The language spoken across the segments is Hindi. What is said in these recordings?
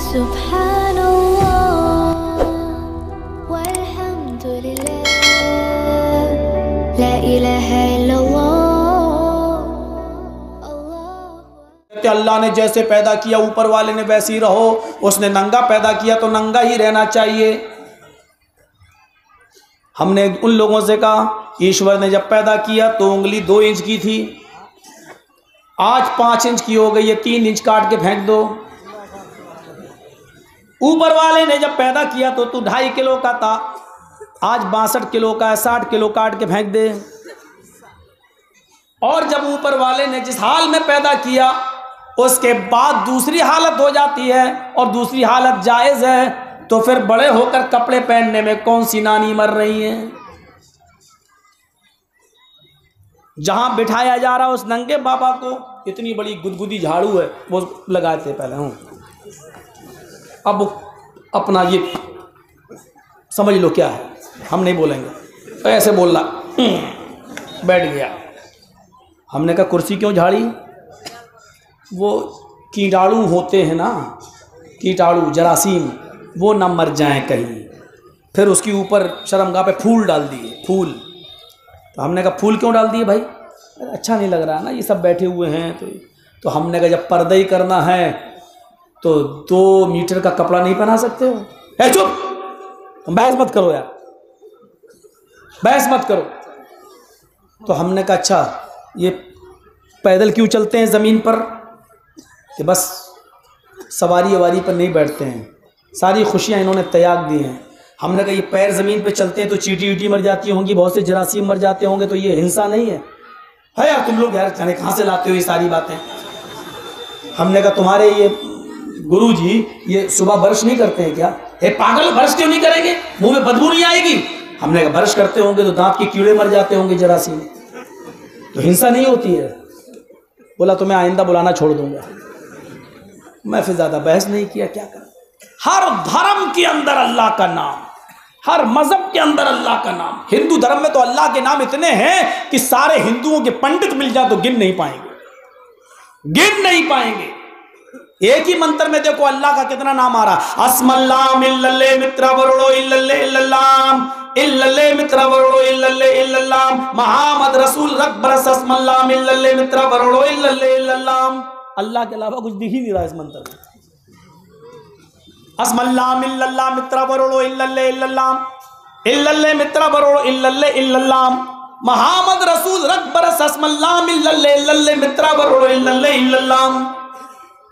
सुब्हानल्लाह वल्हम्दुलिल्लाह ला इलाहा इल्लल्लाह। अल्लाह ने जैसे पैदा किया ऊपर वाले ने वैसे ही रहो। उसने नंगा पैदा किया तो नंगा ही रहना चाहिए। हमने उन लोगों से कहा ईश्वर ने जब पैदा किया तो उंगली 2 इंच की थी, आज 5 इंच की हो गई है, 3 इंच काट के फेंक दो। ऊपर वाले ने जब पैदा किया तो तू 2.5 किलो का था, आज 62 किलो का है, 60 किलो काट के फेंक दे। और जब ऊपर वाले ने जिस हाल में पैदा किया उसके बाद दूसरी हालत हो जाती है और दूसरी हालत जायज़ है, तो फिर बड़े होकर कपड़े पहनने में कौन सी नानी मर रही है। जहां बिठाया जा रहा उस नंगे बाबा को इतनी बड़ी गुदगुदी झाड़ू है वो लगाए थे पहले हूँ, अब अपना ये समझ लो क्या है, हम नहीं बोलेंगे। तो ऐसे बोल रहा बैठ गया। हमने कहा कुर्सी क्यों झाड़ी, वो कीटाणु होते हैं ना, कीटाणु जरासीम, वो ना मर जाएं कहीं। फिर उसके ऊपर शर्मगाह पे फूल डाल दिए, फूल। तो हमने कहा फूल क्यों डाल दिए भाई, अच्छा नहीं लग रहा ना ये सब बैठे हुए हैं। तो हमने कहा जब पर्दा ही करना है तो 2 मीटर का कपड़ा नहीं पहना सकते हो। ए चुप, बहस मत करो यार, बहस मत करो। तो हमने कहा अच्छा ये पैदल क्यों चलते हैं ज़मीन पर, कि बस सवारी ववारी पर नहीं बैठते हैं, सारी खुशियाँ इन्होंने त्याग दी हैं। हमने कहा ये पैर ज़मीन पे चलते हैं तो चींटी वीटी मर जाती होंगी, बहुत से जरासीम मर जाते होंगे, तो ये हिंसा नहीं है यार, तुम लोग यार जाने कहाँ से लाते हो ये सारी बातें। हमने कहा तुम्हारे ये गुरु जी ये सुबह ब्रश नहीं करते हैं क्या, हे पागल ब्रश क्यों नहीं करेंगे, मुंह में बदबू नहीं आएगी। हमने कहा ब्रश करते होंगे तो दांत के कीड़े मर जाते होंगे जरासीम, तो हिंसा नहीं होती है। बोला तो मैं आइंदा बुलाना छोड़ दूंगा। मैं फिर ज़्यादा बहस नहीं किया, क्या करूं। हर धर्म के अंदर अल्लाह का नाम, हर मजहब के अंदर अल्लाह का नाम। हिंदू धर्म में तो अल्लाह के नाम इतने हैं कि सारे हिंदुओं के पंडित मिल जाए तो गिन नहीं पाएंगे, गिन नहीं पाएंगे। एक ही मंत्र में देखो अल्लाह का कितना नाम आ रहा। अस्मल्लाम इल्लल्ले मित्रा वरुड़ो इल्लल्ले इल्लल्लाम इल्लल्ले मित्रा वरुड़ो इल्लल्ले इल्लल्लाम मुहम्मद रसूल रब्बरस अस्मल्लाम इल्लल्ले मित्रा वरुड़ो इल्लल्ले इल्लल्लाम। अल्लाह के अलावा कुछ दिख ही नहीं रहा इस मंत्र में। अस्मल्लाम इल्लल्लाह मित्रा वरुड़ो इल्लल्ले इल्लल्लाम इल्लल्ले मित्रा वरुड़ो इल्लल्ले इल्लल्लाम मुहम्मद रसूल रब्बरस अस्मल्लाम इल्लल्ले इल्लल्ले मित्रा वरुड़ो इल्लल्ले इल्लल्लाम।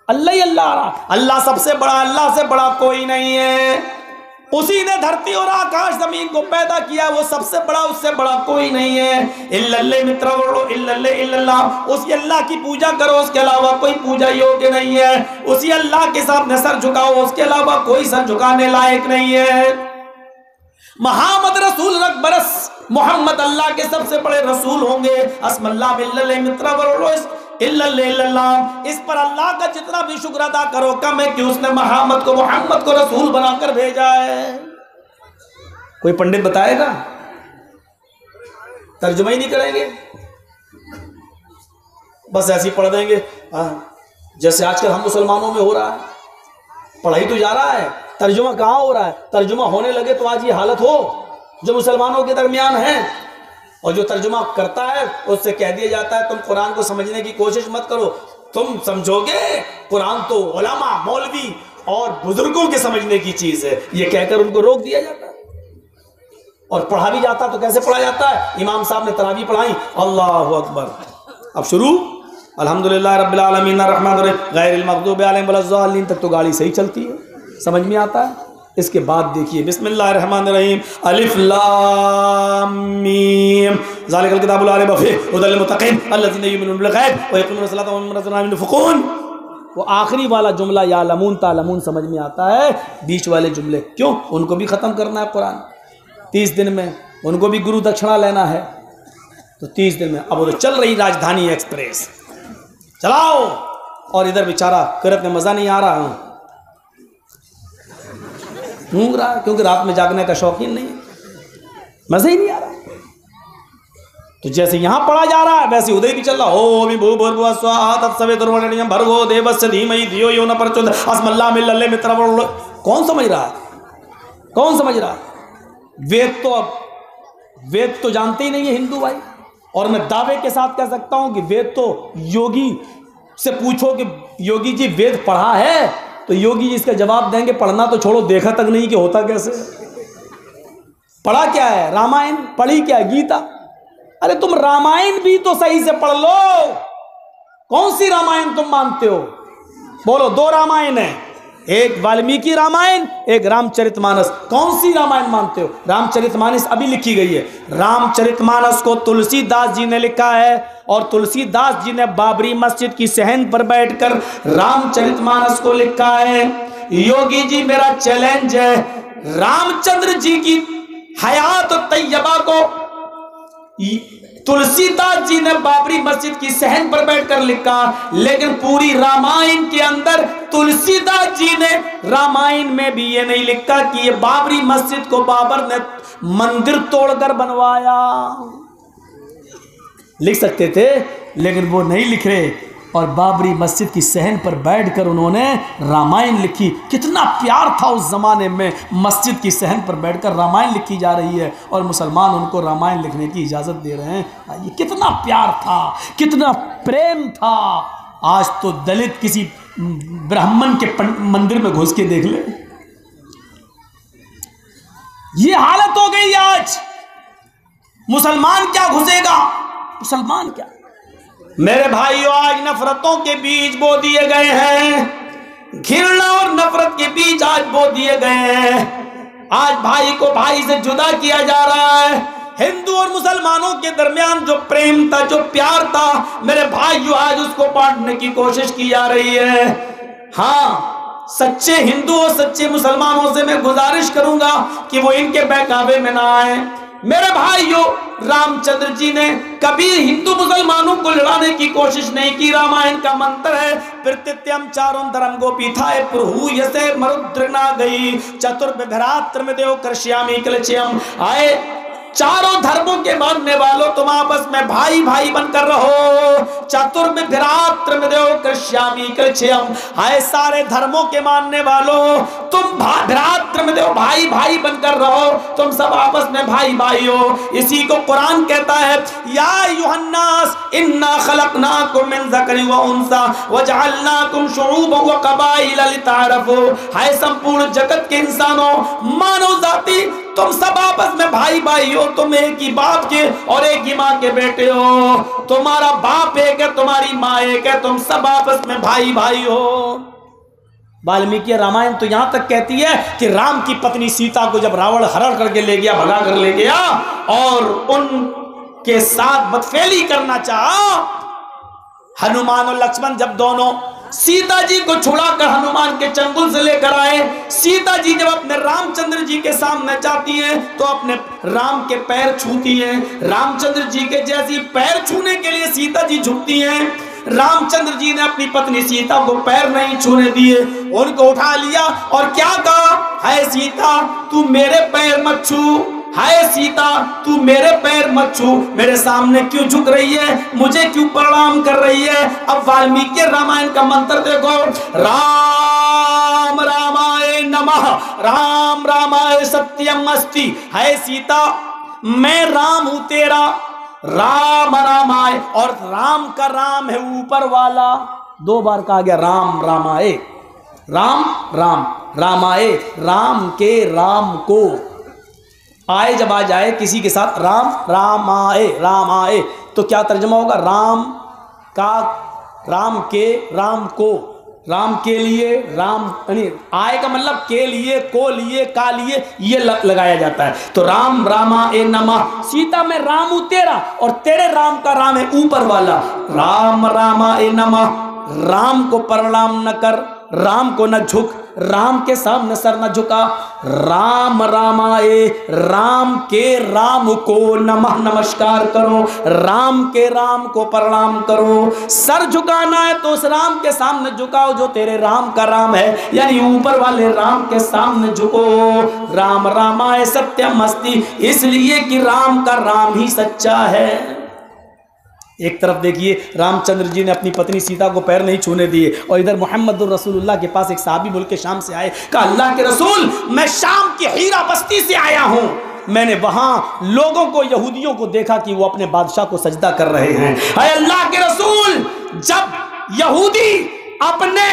अल्लाह ही अल्लाह, अल्लाह सबसे बड़ा, अल्लाह से बड़ा कोई नहीं है। उसी ने धरती और आकाश जमीन को पैदा किया, वो सबसे बड़ा, उससे बड़ा कोई नहीं है। इल्लल्ले मित्रा वरुड़ो इल्लल्ले इल्लल्लाह, उसी अल्लाह की पूजा करो, उसके अलावा कोई पूजा योग्य नहीं है। उसी अल्लाह के सामने सर झुकाओ, उसके अलावा कोई सर झुकाने लायक नहीं है। मुहम्मद रसूल रब्बरस, मोहम्मद अल्लाह के सबसे बड़े रसूल होंगे। अस्मल्लाम इल्लल्ले मित्रा वरुड़ो इल्लल्ले इल्लल्लाह, इस पर अल्लाह का जितना भी शुक्र अदा करो कम है कि उसने मोहम्मद को रसूल बनाकर भेजा है। कोई पंडित बताएगा, तर्जुमा ही नहीं करेंगे, बस ऐसे ही पढ़ देंगे। जैसे आजकल हम मुसलमानों में हो रहा है, पढ़ाई तो जा रहा है, तर्जुमा कहाँ हो रहा है। तर्जुमा होने लगे तो आज ये हालत हो जो मुसलमानों के दरमियान है। और जो तर्जुमा करता है उससे कह दिया जाता है तुम कुरान को समझने की कोशिश मत करो, तुम समझोगे कुरान तो उलमा, मौलवी और बुजुर्गों के समझने की चीज है, ये कहकर उनको रोक दिया जाता है। और पढ़ा भी जाता तो कैसे पढ़ा जाता है, इमाम साहब ने तरावी पढ़ाई, अल्लाहु अकबर, अब शुरू अल्हम्दुलिल्लाह रब्बिल आलमीन अर्रहमानिर रहीम गैरिल मग़दूबि अलैहिम वलद्दालिन तक तो गाड़ी सही चलती है, समझ में आता है। इसके बाद देखिए बिस्मिल्लाहिर रहमानिर रहीम अलिफ लाम मीम ज़ालिकल किताबु ला रैब फीह हुदल लिल मुत्तक़ीन अल्लज़ीना युमिनूना बिल गैब व यक़ीमूना अस्सलाता व मिम्मा रज़क़नाहुम युनफ़िक़ून। वो आखिरी वाला जुमला या लमून तालमून समझ में आता है, बीच वाले जुमले क्यों, उनको भी ख़त्म करना है कुरान 30 दिन में, उनको भी गुरु दक्षिणा लेना है, तो 30 दिन में। अब वो तो चल रही राजधानी एक्सप्रेस, चलाओ, और इधर बेचारा किरत में मज़ा नहीं आ रहा हूँ, घूम रहा, क्योंकि रात में जागने का शौकीन नहीं है, मज़ा ही नहीं आ रहा। तो जैसे यहां पढ़ा जा रहा है वैसे उदय भी चल रहा। ओम भूर्भुवः स्वः तत्सवितुर्वरेण्यं भर्गो देवस्य धीमहि धियो यो न प्रचोदयात् अस्मल्लाह मिल्लल्ले मित्र। कौन समझ रहा है? कौन समझ रहा है? वेद तो जानते ही नहीं है हिंदू भाई। और मैं दावे के साथ कह सकता हूं कि वेद तो योगी से पूछो कि योगी जी वेद पढ़ा है, तो योगी जी इसका जवाब देंगे पढ़ना तो छोड़ो, देखा तक नहीं कि होता कैसे। पढ़ा क्या है? रामायण। पढ़ी क्या है? गीता। अरे तुम रामायण भी तो सही से पढ़ लो। कौन सी रामायण तुम मानते हो? बोलो। 2 रामायण है, एक वाल्मीकि रामायण, एक रामचरितमानस। कौन सी रामायण मानते हो? रामचरितमानस अभी लिखी गई है। रामचरितमानस को तुलसीदास जी ने लिखा है और तुलसीदास जी ने बाबरी मस्जिद की सहन पर बैठकर रामचरितमानस को लिखा है। योगी जी मेरा चैलेंज है, रामचंद्र जी की हयात तैयबा को तुलसीदास जी ने बाबरी मस्जिद की सहन पर बैठकर लिखा, लेकिन पूरी रामायण के अंदर तुलसीदास जी ने रामायण में भी ये नहीं लिखा कि ये बाबरी मस्जिद को बाबर ने मंदिर तोड़कर बनवाया। लिख सकते थे लेकिन वो नहीं लिख रहे, और बाबरी मस्जिद की सहन पर बैठकर उन्होंने रामायण लिखी। कितना प्यार था उस जमाने में, मस्जिद की सहन पर बैठकर रामायण लिखी जा रही है और मुसलमान उनको रामायण लिखने की इजाजत दे रहे हैं। ये कितना प्यार था, कितना प्रेम था। आज तो दलित किसी ब्राह्मण के मंदिर में घुस के देख ले, ये हालत हो गई आज। मुसलमान क्या घुसेगा? मुसलमान क्या? मेरे भाइयों, आज नफरतों के बीज बो दिए गए हैं, घृणा और नफरत के बीज आज बो दिए गए हैं। आज भाई को भाई से जुदा किया जा रहा है। हिंदू और मुसलमानों के दरमियान जो प्रेम था, जो प्यार था, मेरे भाइयों आज उसको बांटने की कोशिश की जा रही है। हाँ, सच्चे हिंदू और सच्चे मुसलमानों से मैं गुजारिश करूंगा कि वो इनके बहकावे में ना आए। मेरे भाइयों, रामचंद्र जी ने कभी हिंदू मुसलमानों को लड़ाने की कोशिश नहीं की। रामायण का मंत्र है, प्रत्यत्यम चारों धर्म गोपी थाए प्रभु यसे मरुद्र ना गई चतुर्भ्रात्र में देव कृष्यामी कलचयम। आए चारों धर्मों के मानने वालों, तुम आपस में भाई भाई बनकर रहो। चतुर्भ्रात्र में देव कृष्यामी कलचयम। आए सारे धर्मों के मानने वालों, तुम भ्रात्र में देव भाई भाई बनकर रहो। तुम सब आपस में भाई भाई हो। इसी को कुरान कहता है, या युहन्नास इन्ना खलकनाकुम मिन ज़करिन व उन्सा वजअलनाकुम शुऊबन व क़बाइला लिताअरफू। हाय संपूर्ण जगत के इंसानों, मानव जाति, तुम सब आपस में भाई भाई हो। तुम एक ही बाप के और एक ही माँ के बेटे हो। तुम्हारा बाप एक है, तुम्हारी माँ एक है, तुम सब आपस में भाई भाई हो। वाल्मीकि रामायण तो यहां तक कहती है कि राम की पत्नी सीता को जब रावण हरण करके ले गया, भगा कर ले गया और उनके साथ बदफेली करना चाहा, हनुमान और लक्ष्मण जब दोनों सीता जी को छुड़ाकर हनुमान के चंगुल से लेकर आए, सीता जी जब अपने रामचंद्र जी के सामने जाती हैं तो अपने राम के पैर छूती हैं। रामचंद्र जी के जैसी पैर छूने के लिए सीता जी झुकती हैं। रामचंद्र जी ने अपनी पत्नी सीता को पैर नहीं छूने दिए, उनको उठा लिया और क्या कहा, हाय सीता तू मेरे पैर मत छू, हाय सीता तू मेरे पैर मत छू, मेरे सामने क्यों झुक रही है, मुझे क्यों प्रणाम कर रही है। अब वाल्मीकि रामायण का मंत्र देखो, राम रामाय नमः, राम रामाय सत्यम अस्ति। हाय सीता मैं राम हूं तेरा, राम रामाय, और राम का राम है ऊपर वाला। 2 बार कहा गया राम रामाय, राम राम रामाय, राम के राम को। आए जब आ जाए किसी के साथ राम रामाए, रामाए, तो क्या तर्जमा होगा, राम का, राम के, राम को, राम के लिए, राम यानी आए का मतलब के लिए, को लिए, का लिए, ये लगाया जाता है। तो राम रामाए नमः, सीता मैं राम हूं तेरा और तेरे राम का राम है ऊपर वाला। राम रामाए नमः, राम को प्रणाम न कर, राम को न झुक, राम के सामने सर न झुका। राम रामाए, राम के राम को नमः, नमस्कार करो, राम के राम को प्रणाम करो। सर झुकाना है तो उस राम के सामने झुकाओ जो तेरे राम का राम है, यानी ऊपर वाले राम के सामने झुको। राम रामाय सत्यम अस्ति, इसलिए कि राम का राम ही सच्चा है। एक तरफ देखिए रामचंद्र जी ने अपनी पत्नी सीता को पैर नहीं छूने दिए, और इधर मोहम्मद रसूलुल्लाह के पास एक साहबी बोल के शाम से आए, कहा अल्लाह के रसूल मैं शाम की हीरा बस्ती से आया हूँ, मैंने वहां लोगों को, यहूदियों को देखा कि वो अपने बादशाह को सजदा कर रहे हैं। अरे अल्लाह के रसूल, जब यहूदी अपने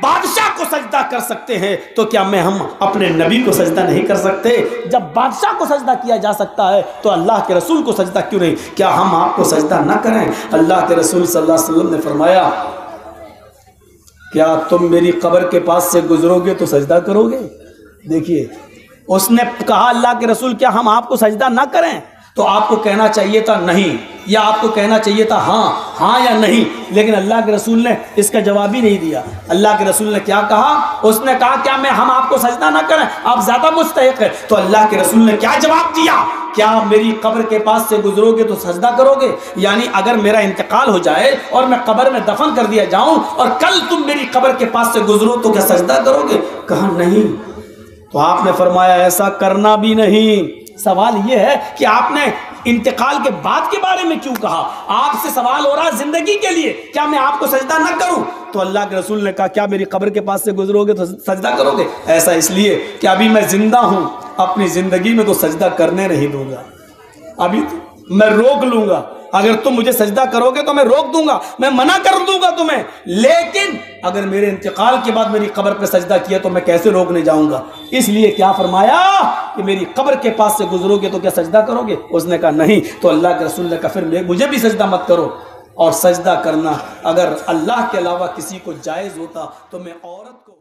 बादशाह को सजदा कर सकते हैं तो क्या हम अपने नबी को सजदा नहीं कर सकते? जब बादशाह को सजदा किया जा सकता है तो अल्लाह के रसूल को सजदा क्यों नहीं? क्या हम आपको सजदा ना करें? अल्लाह के रसूल सल्लल्लाहु अलैहि वसल्लम ने फरमाया, क्या तुम मेरी कब्र के पास से गुजरोगे तो सजदा करोगे? देखिए, उसने कहा अल्लाह के रसूल क्या हम आपको सजदा ना करें? तो आपको कहना चाहिए था नहीं, या आपको कहना चाहिए था हाँ या नहीं, लेकिन अल्लाह के रसूल ने इसका जवाब ही नहीं दिया। अल्लाह के रसूल ने क्या कहा? उसने कहा क्या हम आपको सजदा ना करें, आप ज़्यादा मुस्तहिक है। तो अल्लाह के रसूल ने क्या जवाब दिया? क्या मेरी कब्र के पास से गुजरोगे तो सजदा करोगे? यानी अगर मेरा इंतकाल हो जाए और मैं कब्र में दफन कर दिया जाऊं और कल तुम मेरी कब्र के पास से गुजरो तो क्या सजदा करोगे? कहा नहीं। तो आपने फरमाया ऐसा करना भी नहीं। सवाल यह है कि आपने इंतकाल के बाद के बारे में क्यों कहा? आपसे सवाल हो रहा है जिंदगी के लिए, क्या मैं आपको सजदा न करूं? तो अल्लाह के रसूल ने कहा क्या मेरी कब्र के पास से गुजरोगे तो सजदा करोगे? ऐसा इसलिए कि अभी मैं जिंदा हूं, अपनी जिंदगी में तो सजदा करने नहीं दूंगा, अभी तो मैं रोक लूंगा। अगर तुम मुझे सजदा करोगे तो मैं रोक दूंगा, मैं मना कर दूंगा तुम्हें, लेकिन अगर मेरे इंतकाल के बाद मेरी कब्र पे सजदा किया तो मैं कैसे रोकने जाऊंगा? इसलिए क्या फरमाया कि मेरी कब्र के पास से गुजरोगे तो क्या सजदा करोगे? उसने कहा नहीं। तो अल्लाह के रसूल ने कहा फिर मुझे भी सजदा मत करो। और सजदा करना अगर अल्लाह के अलावा किसी को जायज़ होता तो मैं औरत को